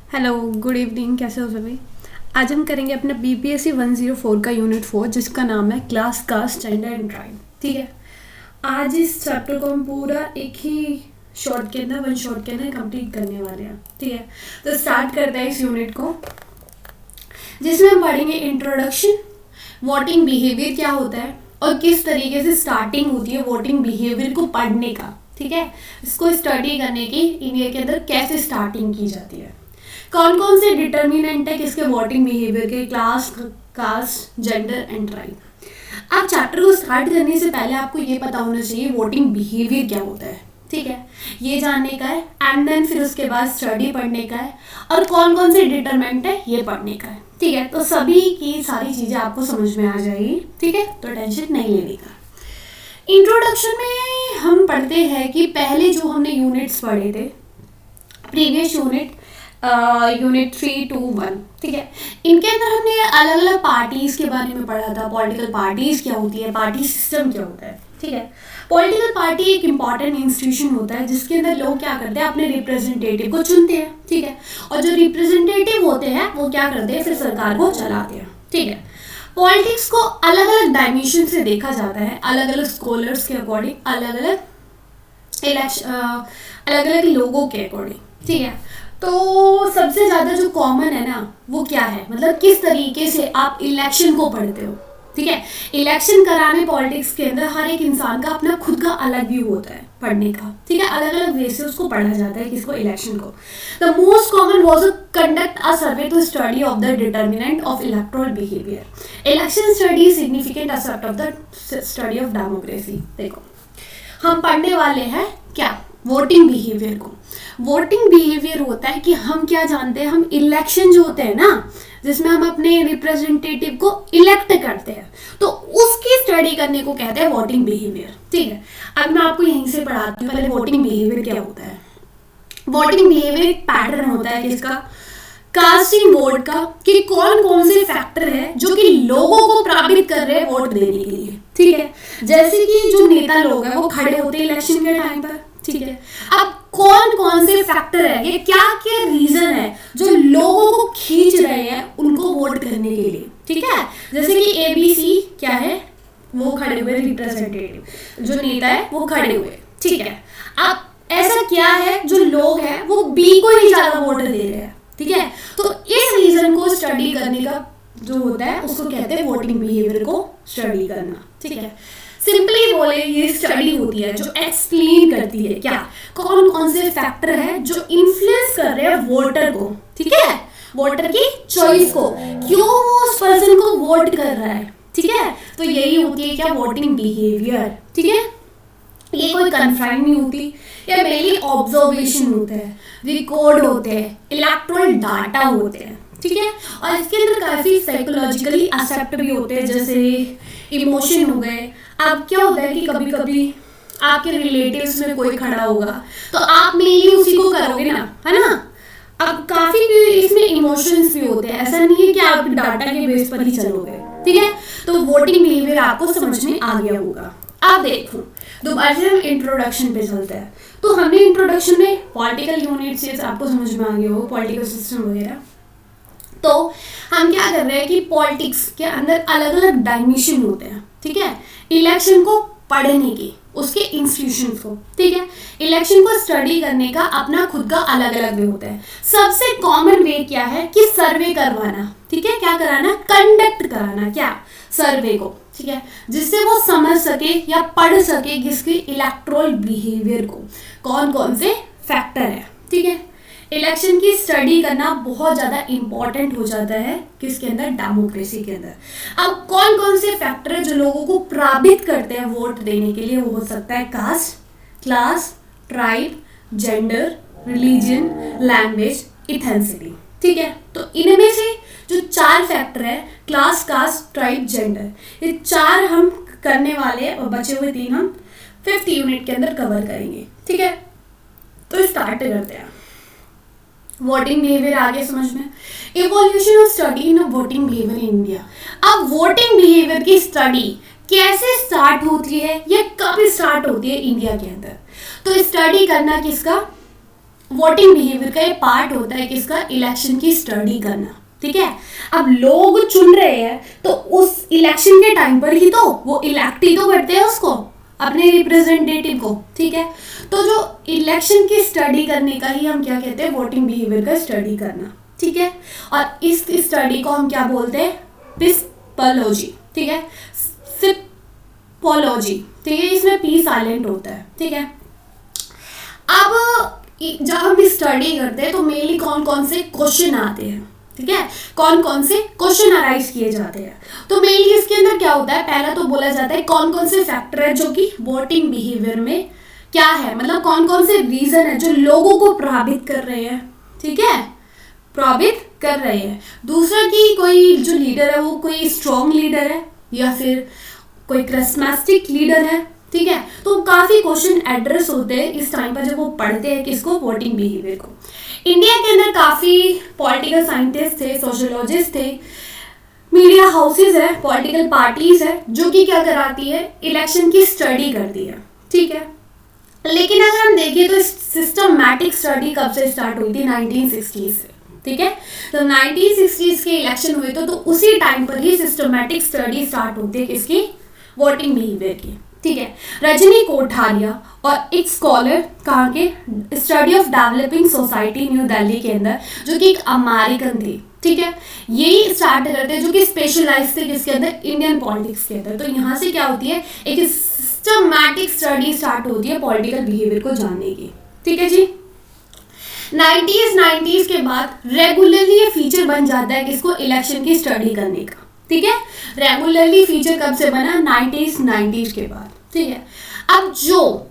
Hello, good evening. कैसे हो सभी? आज हम करेंगे अपना बीपीएससी 104 का यूनिट 4, जिसका नाम है class, caste, gender and tribe. ठीक है। आज इस चैप्टर को हम पूरा एक ही शॉर्ट के अंदर, वन शॉर्ट के अंदर कंप्लीट करने वाले हैं। ठीक है, तो स्टार्ट करते हैं इस यूनिट को, जिसमें हम पढ़ेंगे इंट्रोडक्शन, वोटिंग बिहेवियर क्या होता है और किस तरीके से स्टार्टिंग होती है वोटिंग बिहेवियर को पढ़ने का। ठीक है, इसको स्टडी करने की इंडिया के अंदर कैसे स्टार्टिंग की जाती है, कौन कौन से डिटर्मिनेंट है किसके वोटिंग बिहेवियर के, class, caste, gender and tribe. आप चैप्टर को स्टार्ट करने से पहले आपको ये पता होना चाहिए वोटिंग बिहेवियर क्या होता है। ठीक है, ये जानने का है, एंड देन फिर उसके बाद स्टडी पढ़ने का है और कौन कौन से डिटरमिनेंट है ये पढ़ने का है। ठीक है, तो सभी की सारी चीज़ें आपको समझ में आ जाएगी। ठीक है, तो टेंशन नहीं लेने का। इंट्रोडक्शन में हम पढ़ते हैं कि पहले जो हमने यूनिट्स पढ़े थे, प्रीवियस यूनिट, यूनिट 321, ठीक है, इनके अंदर हमने अलग अलग पार्टीज के बारे में पढ़ा था। पॉलिटिकल पार्टीज क्या होती है, पार्टी सिस्टम क्या होता है। ठीक है, पॉलिटिकल पार्टी एक इंपॉर्टेंट इंस्टीट्यूशन होता है जिसके अंदर लोग क्या करते हैं, अपने रिप्रेजेंटेटिव को चुनते हैं। ठीक है, और जो रिप्रेजेंटेटिव होते हैं वो क्या करते हैं, फिर सरकार को चलाते हैं। ठीक है, पॉलिटिक्स को अलग अलग डायमेंशन से देखा जाता है, अलग अलग स्कॉलर्स के अकॉर्डिंग, अलग अलग इलेक्शन, अलग अलग लोगों के अकॉर्डिंग। ठीक है, तो सबसे ज़्यादा जो कॉमन है ना वो क्या है, मतलब किस तरीके से आप इलेक्शन को पढ़ते हो। ठीक है, इलेक्शन कराने पॉलिटिक्स के अंदर हर एक इंसान का अपना खुद का अलग व्यू होता है पढ़ने का। ठीक है, अलग अलग वे से उसको पढ़ा जाता है, किसको, इलेक्शन को। The most common was to conduct a survey to study of the determinant of electoral behaviour. Election study significant aspect of the study of democracy. देखो, हम पढ़ने वाले हैं क्या, वोटिंग बिहेवियर को। वोटिंग बिहेवियर होता है कि हम क्या जानते हैं, हम इलेक्शन जो होते हैं ना, जिसमें हम अपने रिप्रेजेंटेटिव को इलेक्ट करते हैं, तो उसकी स्टडी करने को कहते हैं वोटिंग बिहेवियर। ठीक है, अब मैं आपको यहीं से पढ़ाती हूँ पहले वोटिंग बिहेवियर क्या होता है। वोटिंग बिहेवियर एक पैटर्न होता है किसका, कास्टिंग वोट का, कि कौन कौन से फैक्टर है जो कि लोगों को प्रभावित कर रहे हैं वोट देने के लिए। ठीक है, जैसे कि जो नेता लोग हैं वो खड़े होते हैं इलेक्शन के टाइम पर। ठीक है, अब कौन कौन से फैक्टर है, ये क्या क्या रीजन है जो लोगों को खींच रहे हैं उनको वोट करने के लिए। ठीक है, जैसे कि ABC क्या है, वो खड़े हुए रिप्रेजेंटेटिव, जो नेता है वो खड़े हुए। ठीक है, अब ऐसा क्या है जो लोग हैं वो B को ही ज्यादा वोट दे रहे हैं। ठीक है, तो इस रीजन को स्टडी करने का जो होता है उसको कहते हैं वोटिंग बिहेवियर को स्टडी करना। ठीक है, सिंपली बोले ये स्टडी होती है जो एक्सप्लेन करती है क्या, कौन कौन से फैक्टर है जो इन्फ्लुएंस कर रहे हैं वोटर को। ठीक है, वोटर की चॉइस को, क्यों वो उस पर्सन को वोट कर रहा है। ठीक है, तो यही होती है क्या, वोटिंग बिहेवियर। ठीक है, ये कोई कन्फाइन नहीं होती, ये मेनली ऑब्जर्वेशन होते हैं, रिकॉर्ड होते हैं, इलेक्ट्रल डाटा होते हैं। ठीक है, और इसके अंदर काफी साइकोलॉजिकली एस्पेक्ट भी होते हैं, जैसे इमोशन हो गए। अब क्या होता है कि कभी कभी आपके रिलेटिव्स में कोई खड़ा होगा तो आप मेनली उसी को करोगे ना, है ना। अब काफी इसमें इमोशंस भी होते हैं, ऐसा नहीं है कि आप डाटा के बेस पर ही चलोगे। ठीक है, तो वोटिंग बिहेवियर आपको समझ में आ गया होगा। अब देखो, दोबारा से हम इंट्रोडक्शन पे चलते हैं। तो हमने इंट्रोडक्शन में पॉलिटिकल यूनिट से आपको समझ में आ गया हो, पॉलिटिकल सिस्टम वगैरह। तो हम क्या कर रहे हैं कि पॉलिटिक्स के अंदर अलग अलग डायमेंशन होते हैं। ठीक है, इलेक्शन को पढ़ने की, उसके इंस्टीट्यूशन को। ठीक है, इलेक्शन को स्टडी करने का अपना खुद का अलग अलग वे होता है। सबसे कॉमन वे क्या है कि सर्वे करवाना। ठीक है, क्या कराना, कंडक्ट कराना, क्या, सर्वे को। ठीक है, जिससे वो समझ सके या पढ़ सके किसकी, इलेक्टोरल बिहेवियर को, कौन कौन से फैक्टर है। ठीक है, इलेक्शन की स्टडी करना बहुत ज़्यादा इंपॉर्टेंट हो जाता है किसके अंदर, डेमोक्रेसी के अंदर। अब कौन कौन से फैक्टर है जो लोगों को प्रभावित करते हैं वोट देने के लिए, वो हो सकता है caste, class, tribe, gender, religion, language, ethnicity. ठीक है, तो इनमें से जो 4 फैक्टर है, क्लास, कास्ट, ट्राइब, जेंडर, ये 4 हम करने वाले और बचे हुए 3 हम 5th यूनिट के अंदर कवर करेंगे। ठीक है, तो स्टार्ट करते हैं। वोटिंग बिहेवियर आगे समझ में, evolution of study in voting behaviour in India. अब वोटिंग बिहेवियर की स्टडी कैसे स्टार्ट होती है या कब स्टार्ट होती है इंडिया के अंदर, तो स्टडी करना किसका, वोटिंग बिहेवियर का एक पार्ट होता है किसका, इलेक्शन की स्टडी करना, ठीक है। अब लोग चुन रहे हैं तो उस इलेक्शन के टाइम पर ही तो वो इलेक्ट ही तो करते हैं उसको, अपने रिप्रेजेंटेटिव को, ठीक है। तो जो इलेक्शन की स्टडी करने का ही हम क्या कहते हैं, वोटिंग बिहेवियर का स्टडी करना, ठीक है। और इस स्टडी को हम क्या बोलते हैं, पिस्पोलॉजी, ठीक है, सिपोलॉजी, ठीक है, इसमें पी साइलेंट होता है, ठीक है। अब जब हम स्टडी करते हैं तो मेनली कौन कौन से क्वेश्चन आते हैं, ठीक है, कौन कौन से क्वेश्चन अराइज किए जाते हैं। तो मेनली इसके अंदर क्या होता है, पहला तो बोला जाता है कौन कौन से फैक्टर है जो कि वोटिंग बिहेवियर में क्या है, मतलब कौन कौन से रीजन है जो लोगों को प्रभावित कर रहे हैं, ठीक है, प्रभावित कर रहे हैं। दूसरा कि कोई जो लीडर है वो कोई स्ट्रॉन्ग लीडर है या फिर कोई करिस्मेटिक लीडर है, ठीक है। तो काफी क्वेश्चन एड्रेस होते हैं इस टाइम पर जब वो पढ़ते हैं किसको, वोटिंग बिहेवियर को। इंडिया के अंदर काफी पॉलिटिकल साइंटिस्ट थे, सोशियोलॉजिस्ट थे, मीडिया हाउसेज है, पॉलिटिकल पार्टीज है जो कि क्या कराती है, इलेक्शन की स्टडी करती है, ठीक है। लेकिन अगर हम देखें तो सिस्टमैटिक स्टडी कब से स्टार्ट हुई थी, 1960 से, ठीक है। तो 1960s के इलेक्शन हुए तो उसी टाइम पर ही सिस्टमैटिक स्टडी स्टार्ट होती है किसकी, वोटिंग बिहेवियर की, ठीक है। रजनी कोठारिया और एक स्कॉलर कहाँ के, study of developing society new Delhi के अंदर, जो कि एक अमेरिकन थे, ठीक है, यही स्टार्ट करते हैं, जो कि स्पेशलाइज थे किसके अंदर, इंडियन पॉलिटिक्स के अंदर। तो यहाँ से क्या होती है, एक सिस्टमैटिक स्टडी स्टार्ट होती है पॉलिटिकल बिहेवियर को जानने की, ठीक है जी। 90s के बाद रेगुलरली ये फीचर बन जाता है किसको, इलेक्शन की स्टडी करने का, ठीक है। रेगुलरली फीचर कब से बना, 90s के बाद, ठीक है। अब जो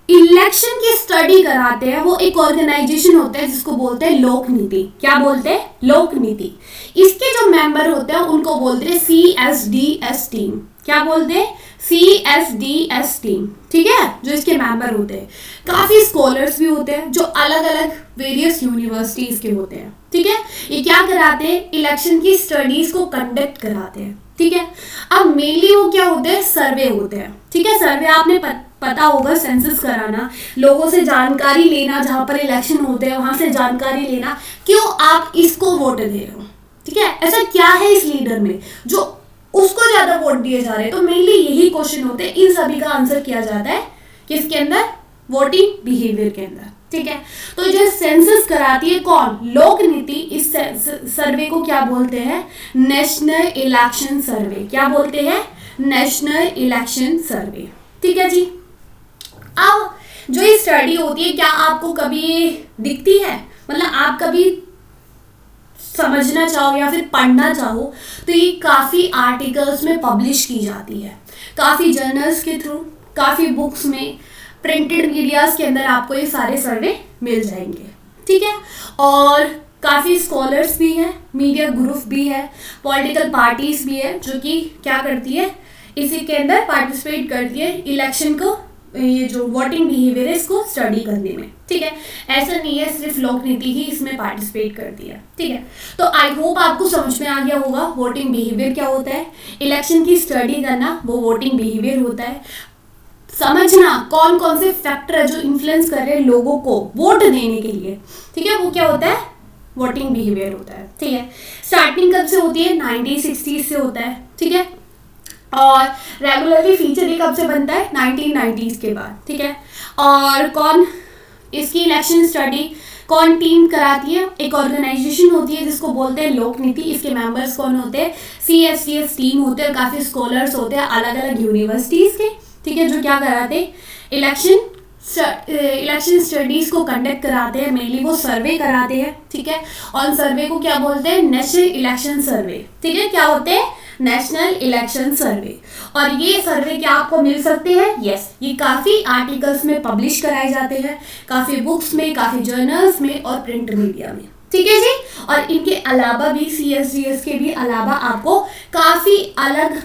इलेक्शन की स्टडी कराते हैं वो एक ऑर्गेनाइजेशन होता है जिसको बोलते हैं लोक नीति। क्या बोलते हैं, लोक नीति। इसके जो मेंबर होते हैं उनको बोलते हैं CSDS टीम। क्या बोलते हैं, CSDS टीम, ठीक है, जो इसके मेंबर होते हैं। काफी स्कॉलर्स भी होते हैं जो अलग अलग वेरियस यूनिवर्सिटीज के होते हैं, ठीक है। ये क्या कराते हैं, इलेक्शन की स्टडीज को कंडक्ट कराते हैं, ठीक है। अब मेनली वो क्या होते हैं, सर्वे होते हैं, ठीक है। सर्वे आपने पता होगा, सेंसस कराना, लोगों से जानकारी लेना, जहां पर इलेक्शन होते हैं वहां से जानकारी लेना, क्यों आप इसको वोट दे रहे हो, ठीक है, ऐसा क्या है इस लीडर में जो उसको ज्यादा वोट दिए जा रहे हैं। तो मेनली यही क्वेश्चन होते हैं, इन सभी का आंसर किया जाता है किसके अंदर, वोटिंग बिहेवियर के अंदर, ठीक है। तो जो सेंसस कराती है कौन, लोक नीति। इस सर्वे को क्या बोलते हैं, नेशनल इलेक्शन सर्वे। क्या बोलते हैं, नेशनल इलेक्शन सर्वे, ठीक है जी। अब जो ये स्टडी होती है, क्या आपको कभी दिखती है, मतलब आप कभी समझना चाहो या फिर पढ़ना चाहो तो ये काफी आर्टिकल्स में पब्लिश की जाती है, काफी जर्नल्स के थ्रू, काफी बुक्स में, प्रिंटेड मीडियाज के अंदर आपको ये सारे सर्वे मिल जाएंगे, ठीक है। और काफ़ी स्कॉलर्स भी हैं, मीडिया ग्रुप भी है, पॉलिटिकल पार्टीज भी है जो कि क्या करती है, इसी के अंदर पार्टिसिपेट करती है इलेक्शन को, ये जो वोटिंग बिहेवियर है इसको स्टडी करने में, ठीक है। ऐसा नहीं है सिर्फ लोक नीति ही इसमें पार्टिसिपेट करती है, ठीक है। तो आई होप आपको समझ में आ गया होगा वोटिंग बिहेवियर क्या होता है, इलेक्शन की स्टडी करना वो वोटिंग बिहेवियर होता है, समझना कौन कौन से फैक्टर है जो इन्फ्लुएंस कर रहे हैं लोगों को वोट देने के लिए, ठीक है, वो क्या होता है, वोटिंग बिहेवियर होता है, ठीक है। स्टार्टिंग कब से होती है, 1960 से होता है, ठीक है। और रेगुलरली फीचर ये कब से बनता है, 1990s के बाद, ठीक है। और कौन इसकी इलेक्शन स्टडी कौन टीम कराती है, एक ऑर्गेनाइजेशन होती है जिसको बोलते हैं लोक नीति। इसके मेंबर्स कौन होते हैं, CSDS टीम होते हैं, काफ़ी स्कॉलर्स होते हैं अलग अलग यूनिवर्सिटीज़ के, ठीक है, जो क्या कराते हैं, इलेक्शन स्टडीज को कंडक्ट कराते हैं, मेनली वो सर्वे कराते हैं, ठीक है। और सर्वे को क्या बोलते हैं, नेशनल इलेक्शन सर्वे, ठीक है। क्या होते हैं, नेशनल इलेक्शन सर्वे। और ये सर्वे क्या आपको मिल सकते हैं, यस, ये काफ़ी आर्टिकल्स में पब्लिश कराए जाते हैं, काफ़ी बुक्स में, काफ़ी जर्नल्स में और प्रिंट मीडिया में, ठीक है जी। और इनके अलावा भी CSDS के भी अलावा आपको काफ़ी अलग,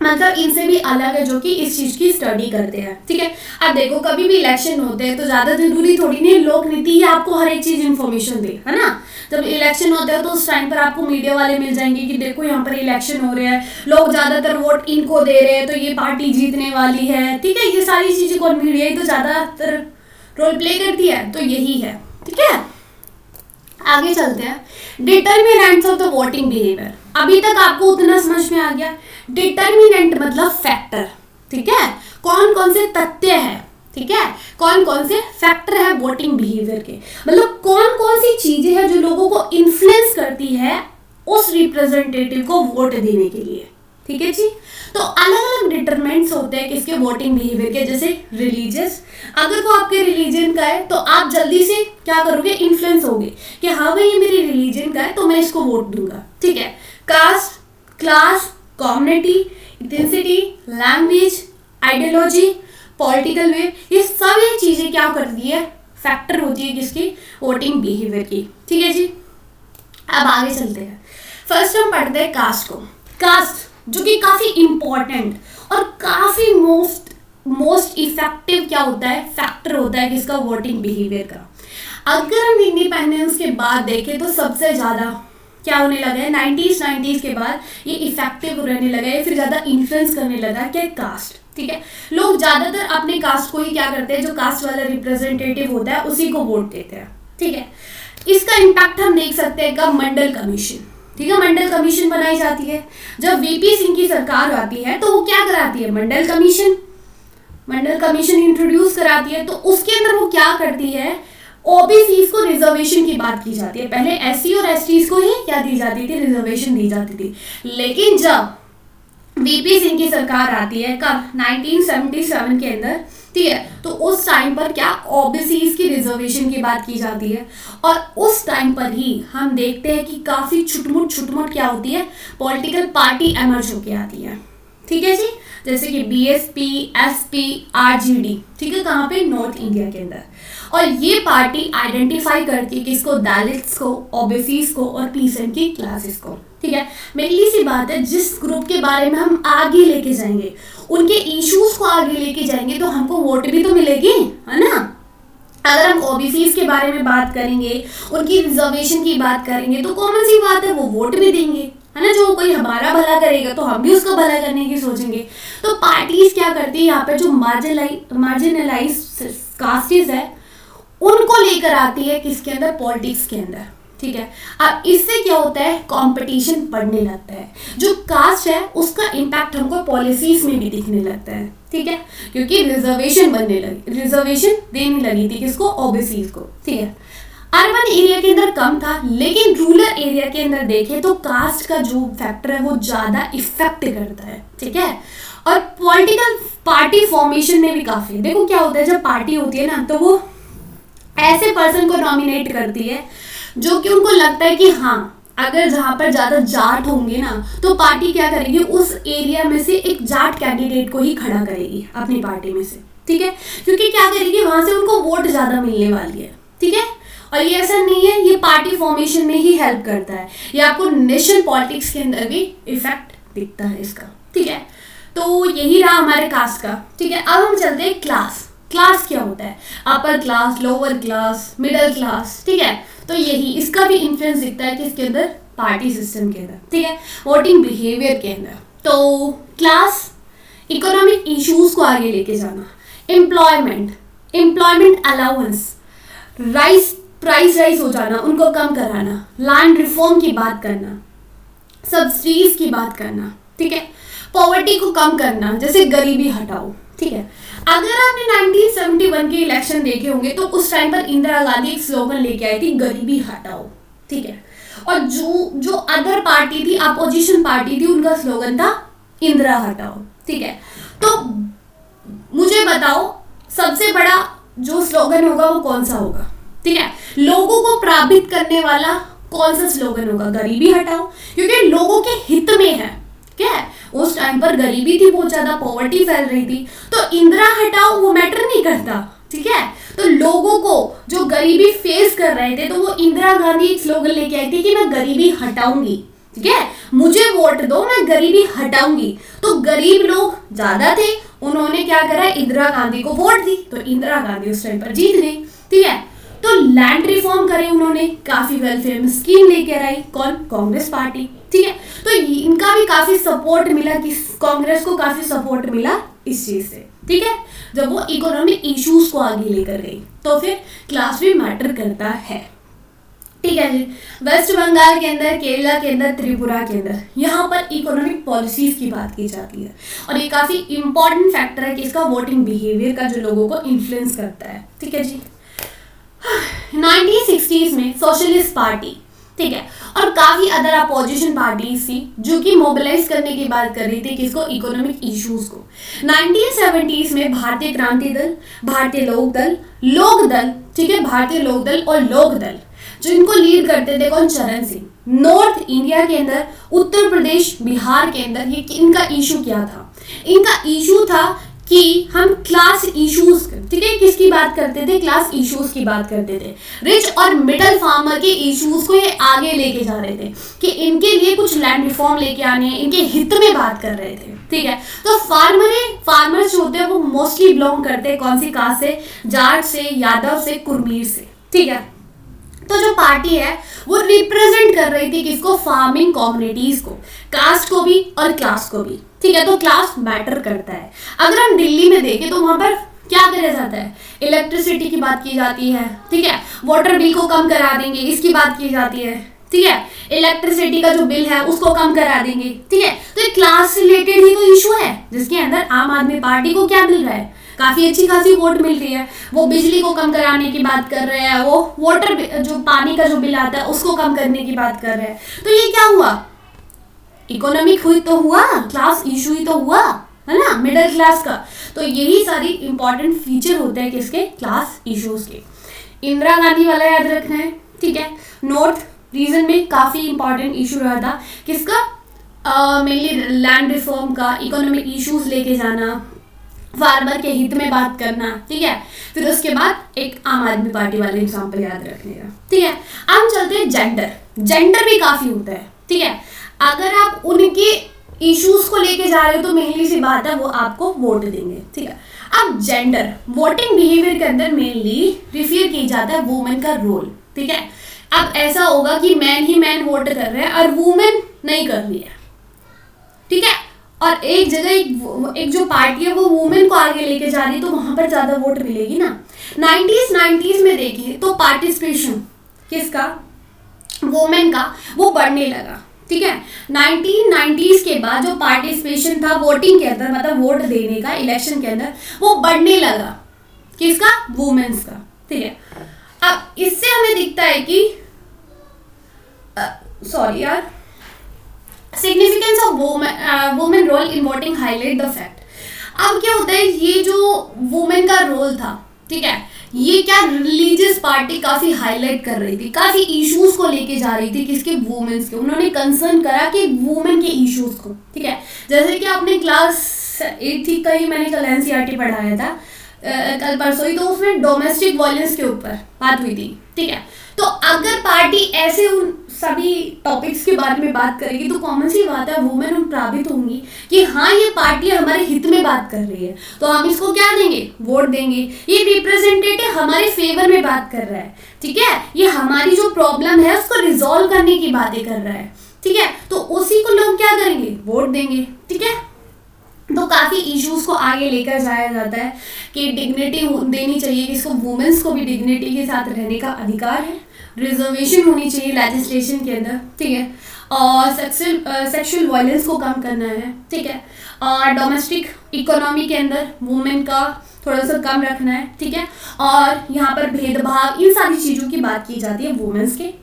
मतलब इनसे भी अलग है जो कि इस चीज़ की स्टडी करते हैं, ठीक है। अब देखो कभी भी इलेक्शन होते हैं तो ज़्यादा जरूरी थोड़ी नहीं लोक नीति ही आपको हर एक चीज़ इन्फॉर्मेशन दे, है ना। जब इलेक्शन होते हैं तो उस टाइम पर आपको मीडिया वाले मिल जाएंगे कि देखो यहाँ पर इलेक्शन हो रहे हैं, लोग ज़्यादातर वोट इनको दे रहे हैं तो ये पार्टी जीतने वाली है, ठीक है। ये सारी चीज़ें कौन, मीडिया ही तो ज़्यादातर रोल प्ले करती है, तो यही है। ठीक है, आगे चलते हैं। Determinants of the voting behaviour. अभी तक आपको उतना समझ में आ गया। डिटर्मिनेंट मतलब फैक्टर, ठीक है, कौन कौन से तथ्य है, ठीक है, कौन कौन से फैक्टर है वोटिंग बिहेवियर के, मतलब कौन कौन सी चीजें हैं जो लोगों को इन्फ्लुएंस करती है उस रिप्रेजेंटेटिव को वोट देने के लिए। ठीक है जी, तो अलग अलग डिटरमिनेंट्स होते हैं किसके, वोटिंग बिहेवियर के। जैसे रिलीजियस, अगर वो आपके रिलीजन का है तो आप जल्दी से क्या करोगे, इन्फ्लुएंस होगे कि हाँ भाई ये मेरे रिलीजन का है तो मैं इसको वोट दूंगा। ठीक है, caste, class, community, ethnicity, language, ideology, political way, ये सब ये चीजें क्या करती है, फैक्टर होती है किसकी, वोटिंग बिहेवियर की। ठीक है जी, अब आगे चलते हैं। फर्स्ट हम पढ़ते हैं कास्ट को। कास्ट जो कि काफी इंपॉर्टेंट और काफी मोस्ट इफेक्टिव क्या होता है, फैक्टर होता है किसका, वोटिंग बिहेवियर का। अगर हम इंडिपेंडेंस के बाद देखें तो सबसे ज्यादा क्या होने लगा है, 90s के बाद ये इफेक्टिव रहने लगा है, फिर ज्यादा इन्फ्लुएंस करने लगा है क्या, कास्ट। ठीक है, लोग ज्यादातर अपने कास्ट को ही क्या करते हैं, जो कास्ट वाला रिप्रेजेंटेटिव होता है उसी को वोट देते हैं। ठीक है, इसका इम्पैक्ट हम देख सकते हैं कब, मंडल कमीशन। ठीक है, मंडल कमीशन बनाई जाती है जब वीपी सिंह की सरकार आती है, तो वो क्या कराती है, मंडल कमीशन इंट्रोड्यूस कराती है। तो उसके अंदर वो क्या करती है, ओबीसी को रिजर्वेशन की बात की जाती है। पहले एससी और एसटी को ही क्या दी जाती थी, रिजर्वेशन दी जाती थी। लेकिन जब वीपी सिंह की सरकार आती है कब, 1977 के अंदर, ठीक है, तो उस टाइम पर क्या, ओबीसी की रिजर्वेशन की बात की जाती है। और उस टाइम पर ही हम देखते हैं कि काफी छुटमुट क्या होती है, पॉलिटिकल पार्टी एमर्ज होके आती है। ठीक है जी, जैसे कि बीएसपी, एसपी, आरजेडी। ठीक है, कहाँ पे, नॉर्थ इंडिया के अंदर। और ये पार्टी आइडेंटिफाई करती है किसको, दलित्स को, ओबीसीज को और पीएसएम की क्लासेस को। ठीक है, मेनली सी बात है, जिस ग्रुप के बारे में हम आगे लेके जाएंगे, उनके इश्यूज को आगे लेके जाएंगे तो हमको वोट भी तो मिलेगी, है ना। अगर हम ओबीसी के बारे में बात करेंगे, उनकी रिजर्वेशन की बात करेंगे, तो कॉमन सी बात है, वो वोट भी देंगे, है ना। जो कोई हमारा भला करेगा तो हम भी उसका भला करने की सोचेंगे। तो पार्टीज क्या करती है, यहाँ पे जो मार्जिनलाइज कास्टेज है उनको लेकर आती है किसके अंदर, पॉलिटिक्स के अंदर। ठीक है, अब इससे क्या होता है, कंपटीशन बढ़ने लगता है। जो कास्ट है उसका इम्पैक्ट हमको पॉलिसीज में भी दिखने लगता है। ठीक है, क्योंकि रिजर्वेशन देने लगी थी किसको, ओबीसी को। ठीक है, अर्बन एरिया के अंदर कम था, लेकिन रूरल एरिया के अंदर देखें तो कास्ट का जो फैक्टर है वो ज्यादा इफेक्ट करता है। ठीक है, और पॉलिटिकल पार्टी फॉर्मेशन में भी काफी, देखो क्या होता है, जब पार्टी होती है ना तो वो ऐसे पर्सन को नॉमिनेट करती है जो कि उनको लगता है कि हाँ, अगर जहां पर ज्यादा जाट होंगे ना तो पार्टी क्या करेगी, उस एरिया में से एक जाट कैंडिडेट को ही खड़ा करेगी अपनी पार्टी में से। ठीक है, क्योंकि क्या करेगी, वहां से उनको वोट ज्यादा मिलने वाली है। ठीक है, और ये ऐसा नहीं है, ये पार्टी फॉर्मेशन में ही हेल्प करता है, ये आपको नेशनल पॉलिटिक्स के अंदर भी इफेक्ट दिखता है इसका। ठीक है, तो यही रहा हमारे कास्ट का। ठीक है, अब हम चलते हैं क्लास। क्लास क्या होता है, upper class, lower class, middle class. ठीक है, तो यही इसका भी इन्फ्लुएंस दिखता है किसके अंदर, पार्टी सिस्टम के अंदर। ठीक है, वोटिंग बिहेवियर के अंदर। तो क्लास, इकोनॉमिक इश्यूज को आगे लेके जाना, एम्प्लॉयमेंट अलाउंस, प्राइस राइज हो जाना, उनको कम कराना, लैंड रिफॉर्म की बात करना, सब्सिडीज की बात करना। ठीक है, पॉवर्टी को कम करना, जैसे गरीबी हटाओ। ठीक है, अगर आपने 1971 के इलेक्शन देखे होंगे तो उस टाइम पर इंदिरा गांधी एक स्लोगन लेके आई थी, गरीबी हटाओ। ठीक है, और जो अदर पार्टी थी, अपोजिशन पार्टी थी, उनका स्लोगन था इंदिरा हटाओ। ठीक है, तो मुझे बताओ सबसे बड़ा जो स्लोगन होगा वो कौन सा होगा। ठीक है, लोगों को प्रभावित करने वाला कौन सा स्लोगन होगा, गरीबी हटाओ, क्योंकि लोगों के हित में है। क्या है, उस टाइम पर गरीबी थी, बहुत ज्यादा पॉवर्टी फैल रही थी, तो इंदिरा हटाओ वो मैटर नहीं करता। ठीक है, तो लोगों को जो गरीबी फेस कर रहे थे तो वो इंदिरा गांधी एक स्लोगन लेके आई थी कि मैं गरीबी हटाऊंगी। ठीक है, मुझे वोट दो, मैं गरीबी हटाऊंगी। तो गरीब लोग ज्यादा थे, उन्होंने क्या करा, इंदिरा गांधी को वोट दी, तो इंदिरा गांधी उस टाइम पर जीत गई। ठीक है, तो लैंड रिफॉर्म करे उन्होंने, काफी वेलफेयर स्कीम लेकर आई, कौन, कांग्रेस पार्टी। ठीक है। तो इनका भी काफी सपोर्ट मिला, कि कांग्रेस को काफी सपोर्ट मिला इस चीज से, ठीक है, जब वो इकोनॉमिक इश्यूज को आगे लेकर गई। तो फिर क्लास भी मैटर करता है, ठीक है जी। वेस्ट बंगाल के अंदर, केरला के अंदर, त्रिपुरा के अंदर यहाँ पर इकोनॉमिक पॉलिसीज की बात की जाती है, और ये काफी इंपॉर्टेंट फैक्टर है कि इसका वोटिंग बिहेवियर का जो लोगों को इन्फ्लुएंस करता है, ठीक है जी। 1960s में सोशलिस्ट पार्टी, ठीक है, और काफी अदर अपोजिशन पार्टीज थी जो कि मोबिलाइज करने की बात कर रही थी किसको, इकोनॉमिक इश्यूज को। 1970s में भारतीय क्रांति दल, भारतीय लोक दल, ठीक है, भारतीय लोक दल और लोक दल, जिनको लीड करते थे कौन, चरण सिंह। नॉर्थ इंडिया के अंदर, उत्तर प्रदेश, बिहार के अंदर ये इनका इशू क्या था, इनका इशू था कि हम क्लास इश्यूज, ठीक है, किसकी बात करते थे, क्लास इश्यूज की बात करते थे। रिच और मिडिल फार्मर के इश्यूज को ये आगे लेके जा रहे थे कि इनके लिए कुछ लैंड रिफॉर्म लेके आने, इनके हित में बात कर रहे थे, ठीक है। तो फार्मर्स जो होते हैं वो मोस्टली बिलोंग करते हैं कौन सी कास्ट से, जाट से, यादव से, कुर्मीर से, ठीक है। तो जो पार्टी है वो रिप्रेजेंट कर रही थी किसको, फार्मिंग कम्युनिटीज को, कास्ट को भी और क्लास को भी, ठीक है। तो क्लास मैटर करता है। अगर हम दिल्ली में देखें तो वहां पर क्या किया जाता है, इलेक्ट्रिसिटी की बात की जाती है, ठीक है, वाटर बिल को कम करा देंगे इसकी बात की जाती है, ठीक है, इलेक्ट्रिसिटी का जो बिल है उसको कम करा देंगे, ठीक है। तो ये क्लास से रिलेटेड ही तो इशू है, जिसके अंदर आम आदमी पार्टी को क्या मिल रहा है, काफी अच्छी खासी वोट मिल रही है। वो बिजली को कम कराने की बात कर रहे हैं, वो वाटर जो पानी का जो बिल आता है उसको कम करने की बात कर रहे हैं। तो ये क्या हुआ, इकोनॉमिक हुई तो हुआ, क्लास इशू ही तो हुआ, है ना, मिडिल क्लास का। तो यही सारी इंपॉर्टेंट फीचर होते हैं किसके, क्लास इश्यूज के। इंदिरा गांधी वाला याद रखना है, ठीक है। नॉर्थ रीजन में काफी इंपॉर्टेंट इशू रहा था किसका, मेनली लैंड रिफॉर्म का, इकोनॉमिक इश्यूज लेके जाना, फार्मर के हित में बात करना, ठीक है। फिर उसके बाद एक आम आदमी पार्टी वाले एग्जाम्पल याद रखने का, ठीक है। अब हम चलते हैं जेंडर भी काफी होता है, ठीक है। अगर आप उनके इश्यूज को लेके जा रहे हो तो मेनली सी बात है वो आपको वोट देंगे, ठीक है। अब जेंडर वोटिंग बिहेवियर के अंदर मेनली रिफर किया जाता है वुमेन का रोल, ठीक है। अब ऐसा होगा कि मैन ही मैन वोट कर रहे हैं और वुमेन नहीं कर रही है, ठीक है। और एक जगह एक जो पार्टी है वो वुमेन को आगे लेके जा रही है तो वहां पर ज्यादा वोट मिलेगी ना। 90s में देखें तो पार्टिसिपेशन किसका, वुमेन का, वो बढ़ने लगा, ठीक है। 1990s के बाद जो पार्टिसिपेशन था वोटिंग के अंदर, मतलब वोट देने का इलेक्शन के अंदर, वो बढ़ने लगा, किसका, वुमेन्स का, ठीक है। अब इससे हमें दिखता है कि सॉरी यार, significance of women role in voting highlight the fact. अब क्या होता है, ये जो वुमेन का रोल था, ठीक है, ये क्या रिलीजियस पार्टी काफी हाईलाइट कर रही थी, काफी इश्यूज को लेके जा रही थी, किसके, वुमेन्स के। उन्होंने कंसर्न करा कि वुमेन के इश्यूज को, ठीक है। जैसे कि आपने क्लास 8 का ही मैंने कल एनसीईआरटी पढ़ाया था कल परसों ही, तो उसमें डोमेस्टिक वायलेंस के ऊपर बात हुई थी, ठीक है। तो अगर पार्टी ऐसे उन सभी टॉपिक्स के बारे में बात करेगी तो कॉमन सी बात है वुमेन प्रभावित होंगी कि हाँ ये पार्टी हमारे हित में बात कर रही है, तो हम इसको क्या देंगे, वोट देंगे। ये रिप्रेजेंटेटिव हमारे फेवर में बात कर रहा है, ठीक है, ये हमारी जो प्रॉब्लम है उसको रिजॉल्व करने की बातें कर रहा है, ठीक है। तो उसी को लोग क्या करेंगे, वोट देंगे, ठीक है। तो काफी इश्यूज को आगे लेकर जाया जाता है कि डिग्निटी देनी चाहिए, किसको, वुमेन्स को भी डिग्निटी के साथ रहने का अधिकार है, रिजर्वेशन होनी चाहिए लेजिस्लेशन के अंदर, ठीक है। और सेक्सुअल वायलेंस को कम करना है, ठीक है। और डोमेस्टिक इकोनॉमी के अंदर वुमेन का थोड़ा सा कम रखना है, ठीक है। और यहाँ पर भेदभाव, इन सारी चीज़ों की बात की जाती है वुमेन्स के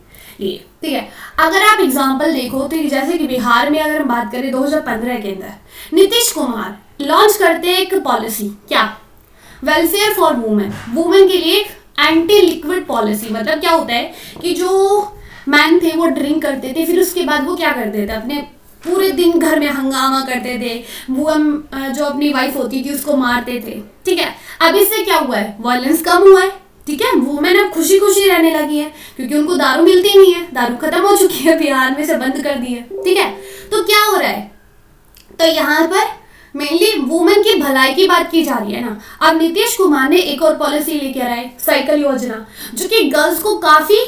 लिए, ठीक है। अगर आप एग्जाम्पल देखो तो जैसे कि बिहार में अगर हम बात करें 2015 के अंदर नीतीश कुमार लॉन्च करते हैं एक पॉलिसी, क्या, वेलफेयर फॉर वुमेन, वुमेन के लिए एंटी लिक्विड पॉलिसी। मतलब क्या होता है कि जो मैन थे वो ड्रिंक करते थे, फिर उसके बाद वो क्या करते थे, अपने पूरे दिन घर में हंगामा करते थे, वो जो अपनी वाइफ होती थी उसको मारते थे, ठीक है। अब इससे क्या हुआ है, वायलेंस कम हुआ है, ठीक है। वुमेन अब खुशी खुशी रहने लगी है क्योंकि उनको दारू मिलती नहीं है, दारू खत्म हो चुकी है, बिहार में से बंद कर दी है, ठीक है। तो क्या हो रहा है, तो यहाँ पर मेनली वुमेन की भलाई की बात की जा रही है ना। अब नीतीश कुमार ने एक और पॉलिसी लेके आए, साइकिल योजना, जो कि गर्ल्स को काफी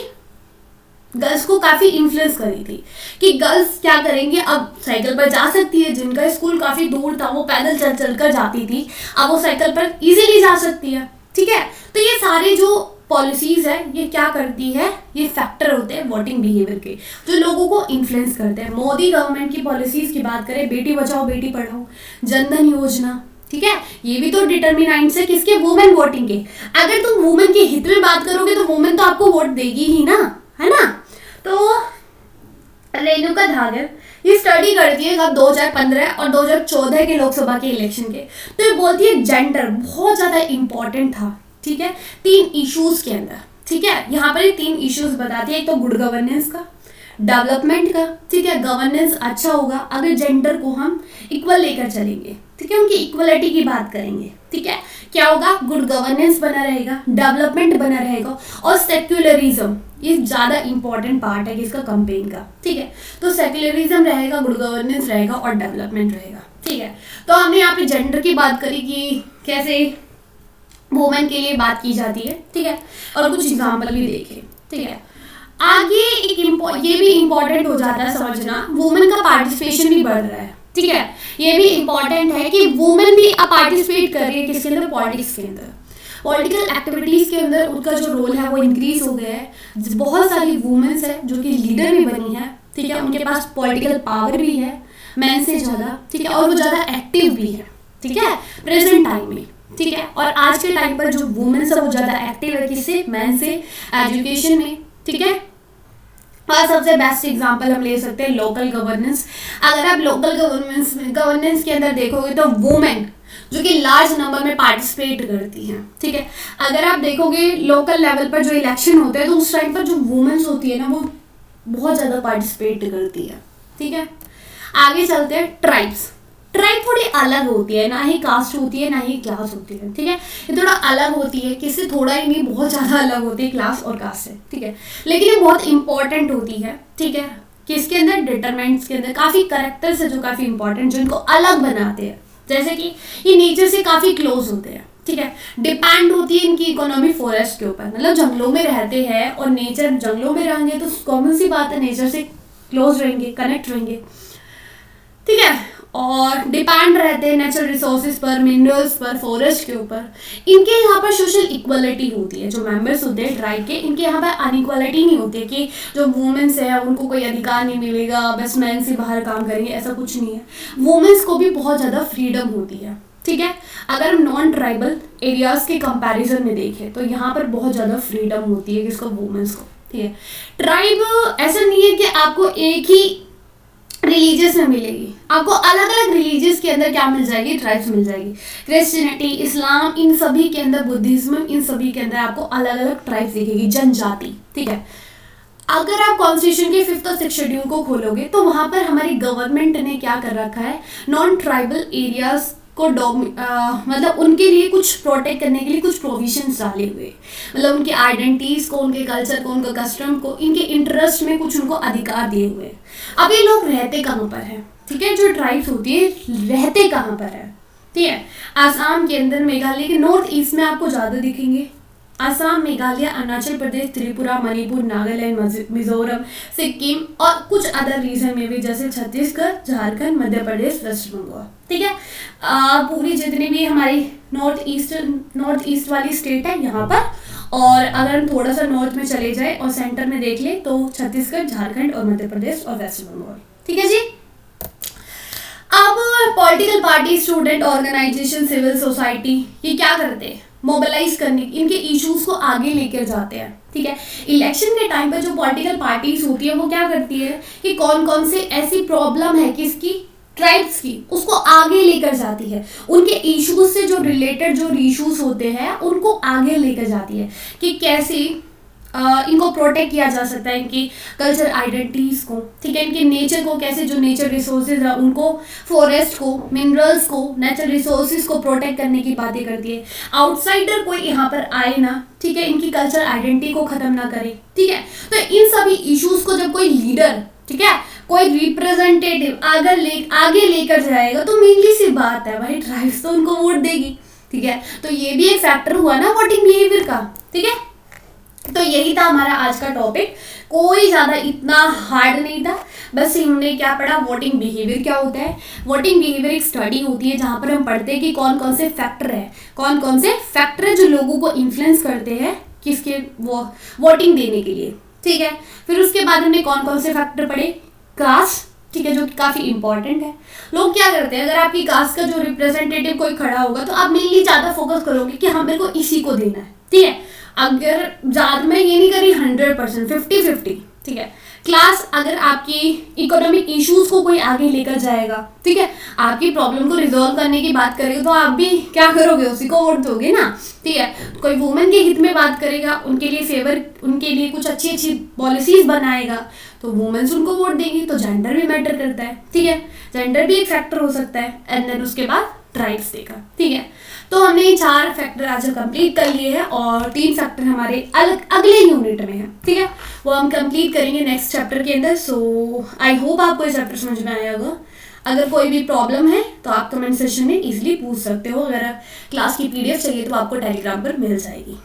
गर्ल्स को काफी इन्फ्लुएंस करी थी कि गर्ल्स क्या करेंगे, अब साइकिल पर जा सकती है, जिनका स्कूल काफी दूर था वो पैदल चल चल कर जाती थी, अब वो साइकिल पर इजीली जा सकती है। ठीक है, तो ये सारे जो पॉलिसीज है ये क्या करती है, ये फैक्टर होते हैं वोटिंग बिहेवियर के, जो लोगों को इन्फ्लुएंस करते हैं। मोदी गवर्नमेंट की पॉलिसीज की बात करें, बेटी बचाओ बेटी पढ़ाओ, जनधन योजना, ठीक है, ये भी तो डिटर्मिनेंट्स है किसके, वुमेन वोटिंग के। अगर तुम वुमेन के हित में बात करोगे तो वुमेन तो आपको वोट देगी ही ना, है ना। तो रेणुका धागर ये स्टडी करती है कब 2015 और 2014 के लोकसभा के इलेक्शन के। तो ये बोलती है जेंडर बहुत ज्यादा इंपॉर्टेंट था, ठीक है, 3 इश्यूज के अंदर। ठीक है, यहाँ पर ये 3 इश्यूज बताती है, एक तो गुड गवर्नेंस का, डेवलपमेंट का, ठीक है, गवर्नेंस अच्छा होगा अगर जेंडर को हम इक्वल लेकर चलेंगे, ठीक है, उनकी इक्वलिटी की बात करेंगे। ठीक है, क्या होगा, गुड गवर्नेंस बना रहेगा, डेवलपमेंट बना रहेगा, और सेक्युलरिज्म ये ज्यादा इंपॉर्टेंट पार्ट है किसका, कैंपेन का। ठीक है, तो सेक्युलरिज्म रहेगा, गुड गवर्नेंस रहेगा और डेवलपमेंट रहेगा। ठीक है, तो हमने यहाँ पे जेंडर की बात करी कि कैसे वुमेन के लिए बात की जाती है। ठीक है, और कुछ एग्जाम्पल भी देखे। ठीक है, आगे एक ये भी इंपॉर्टेंट हो जाता है समझना, वुमेन का पार्टिसिपेशन भी बढ़ रहा है। ठीक है, ये भी इंपॉर्टेंट है कि वुमेन भी अब पार्टिसिपेट कर रही है किसके अंदर, पॉलिटिक्स के अंदर, पॉलिटिकल एक्टिविटीज के अंदर उनका जो रोल है वो इंक्रीज हो गया है। बहुत सारी वुमेन्स है जो कि लीडर भी बनी है। ठीक है, उनके पास पॉलिटिकल पावर भी है मैन से ज्यादा। ठीक है, और वो ज्यादा एक्टिव भी है। ठीक है, प्रेजेंट टाइम में। ठीक है, और आज के टाइम पर जो वुमेन्स है वो ज्यादा एक्टिव है किससे, मैन से, एजुकेशन में। ठीक है, और सबसे बेस्ट एग्जांपल हम ले सकते हैं लोकल गवर्नेंस। अगर आप लोकल गवर्नेंस के अंदर देखोगे तो वुमेन जो कि लार्ज नंबर में पार्टिसिपेट करती हैं। ठीक है, अगर आप देखोगे लोकल लेवल पर जो इलेक्शन होते हैं तो उस टाइम पर जो वुमेन्स होती है ना वो बहुत ज्यादा पार्टिसिपेट करती है। ठीक है, आगे चलते हैं। ट्राइब्स थोड़ी अलग होती है, ना ही कास्ट होती है ना ही क्लास होती है। ठीक है, ये थोड़ा अलग होती है, किससे थोड़ा ही नहीं बहुत ज्यादा अलग होती है क्लास और कास्ट से। ठीक है, लेकिन ये बहुत इंपॉर्टेंट होती है। ठीक है, किसके अंदर, डिटरमिनेंट्स के अंदर, काफी कैरेक्टर्स है जो काफी इंपॉर्टेंट, जो इनको अलग बनाते हैं। जैसे कि ये नेचर से काफी क्लोज होते हैं। ठीक है, डिपेंड होती है इनकी इकोनॉमी फॉरेस्ट के ऊपर, मतलब जंगलों में रहते हैं और नेचर जंगलों में रहेंगे तो कॉमन सी बात है नेचर से क्लोज रहेंगे, कनेक्ट रहेंगे। ठीक है, और डिपेंड रहते हैं नेचुरल रिसोर्सेज पर, मिनरल्स पर, फॉरेस्ट के ऊपर। इनके यहाँ पर सोशल इक्वलिटी होती है, जो मेंबर्स होते हैं ट्राइब के, इनके यहाँ पर अनइक्वलिटी नहीं होती है कि जो वुमेन्स है उनको कोई अधिकार नहीं मिलेगा, बस मैन से बाहर काम करेंगे, ऐसा कुछ नहीं है। वुमेन्स को भी बहुत ज़्यादा फ्रीडम होती है। ठीक है, अगर हम नॉन ट्राइबल एरियाज के कंपैरिजन में देखें तो यहाँ पर बहुत ज़्यादा फ्रीडम होती है किसको, वुमेन्स को। ठीक है, ट्राइब ऐसा नहीं है कि आपको एक ही रिलीजियस में मिलेगी, आपको अलग अलग रिलीजियस के अंदर क्या मिल जाएगी, ट्राइब्स मिल जाएगी। क्रिश्चियनिटी, इस्लाम, इन सभी के अंदर, बुद्धिज्म, इन सभी के अंदर आपको अलग अलग ट्राइब्स दिखेगी, जनजाति। ठीक है, अगर आप कॉन्स्टिट्यूशन के 5th और 6th शेड्यूल को खोलोगे तो वहां पर हमारी गवर्नमेंट ने क्या कर रखा है, नॉन ट्राइबल एरियाज को मतलब उनके लिए कुछ प्रोटेक्ट करने के लिए कुछ प्रोविजंस डाले हुए, मतलब उनकी आइडेंटिटीज को, उनके कल्चर को, उनका कस्टम को, इनके इंटरेस्ट में कुछ उनको अधिकार दिए हुए। अब ये लोग रहते कहाँ पर है, ठीक है, जो ट्राइब्स होती है रहते कहाँ पर है। ठीक है, आसाम के अंदर, मेघालय के नॉर्थ ईस्ट में आपको ज्यादा दिखेंगे। असम, मेघालय, अरुणाचल प्रदेश, त्रिपुरा, मणिपुर, नागालैंड, मिजोरम, सिक्किम और कुछ अदर रीजन में भी, जैसे छत्तीसगढ़, झारखंड, मध्य प्रदेश, वेस्ट बंगाल। ठीक है, पूरी जितनी भी हमारी नॉर्थ ईस्ट वाली स्टेट है यहाँ पर, और अगर हम थोड़ा सा नॉर्थ में चले जाए और सेंटर में देख ले तो छत्तीसगढ़, झारखंड और मध्य प्रदेश और वेस्ट बंगाल। ठीक है जी। अब political party, student organisation, civil society ये क्या करते हैं, मोबिलाइज करने, इनके इश्यूज को आगे लेकर जाते हैं। ठीक है, इलेक्शन के टाइम पर जो पॉलिटिकल पार्टीज होती है वो क्या करती है कि कौन कौन से ऐसी प्रॉब्लम है किसकी, ट्राइब्स की, उसको आगे लेकर जाती है, उनके इश्यूज से जो रिलेटेड जो इश्यूज होते हैं उनको आगे लेकर जाती है कि कैसे इनको प्रोटेक्ट किया जा सकता है, इनकी कल्चर आइडेंटिटीज को। ठीक है, इनके नेचर को कैसे, जो नेचर रिसोर्सेज है उनको, फॉरेस्ट को, मिनरल्स को, नेचुरल रिसोर्सेज को प्रोटेक्ट करने की बातें करती है। आउटसाइडर कोई यहाँ पर आए ना, ठीक है, इनकी कल्चर आइडेंटिटी को खत्म ना करे। ठीक है, तो इन सभी इश्यूज को जब कोई लीडर, ठीक है, कोई रिप्रेजेंटेटिव आगे लेकर जाएगा तो मेनली सी बात है भाई, ट्राइब्स तो उनको वोट देगी। ठीक है, तो ये भी एक फैक्टर हुआ ना वोटिंग बिहेवियर का। ठीक है, तो यही था हमारा आज का टॉपिक, कोई ज़्यादा इतना हार्ड नहीं था। बस हमने क्या पढ़ा, वोटिंग बिहेवियर क्या होता है। वोटिंग बिहेवियर एक स्टडी होती है जहाँ पर हम पढ़ते हैं कि कौन कौन से फैक्टर है जो लोगों को इन्फ्लुएंस करते हैं किसके वो वोटिंग देने के लिए, ठीक है। फिर उसके बाद हमने कौन कौन से फैक्टर पढ़े, कास्ट, ठीक है, जो काफ़ी इंपॉर्टेंट है। लोग क्या करते हैं, अगर आपकी कास्ट का जो रिप्रेजेंटेटिव कोई खड़ा होगा तो आप मेनली ज़्यादा फोकस करोगे कि हाँ मेरे को इसी को देना है, ठीक है। अगर ज़्यादा मैं ये नहीं करी 100%, 50-50, ठीक है। क्लास अगर आपकी इकोनॉमिक इश्यूज को कोई आगे लेकर जाएगा, ठीक है, आपकी प्रॉब्लम को रिजॉल्व करने की बात करेगा तो आप भी क्या करोगे, उसी को वोट दोगे ना, ठीक है। कोई वुमेन के हित में बात करेगा, उनके लिए कुछ अच्छी अच्छी पॉलिसीज बनाएगा तो वुमेन्स उनको वोट देंगी। तो जेंडर भी मैटर करता है, ठीक है, जेंडर भी एक फैक्टर हो सकता है। एंड देन उसके बाद ट्राइब्स देखा, ठीक है। तो हमने 4 फैक्टर आज कंप्लीट कर लिए हैं और 3 फैक्टर हमारे अगले यूनिट में है, ठीक है, वो हम कंप्लीट करेंगे नेक्स्ट चैप्टर के अंदर। सो आई होप आपको ये चैप्टर समझ में आया होगा। अगर कोई भी प्रॉब्लम है तो आप कमेंट सेक्शन में इजीली पूछ सकते हो। अगर क्लास की PDF चाहिए तो आपको टेलीग्राम पर मिल जाएगी।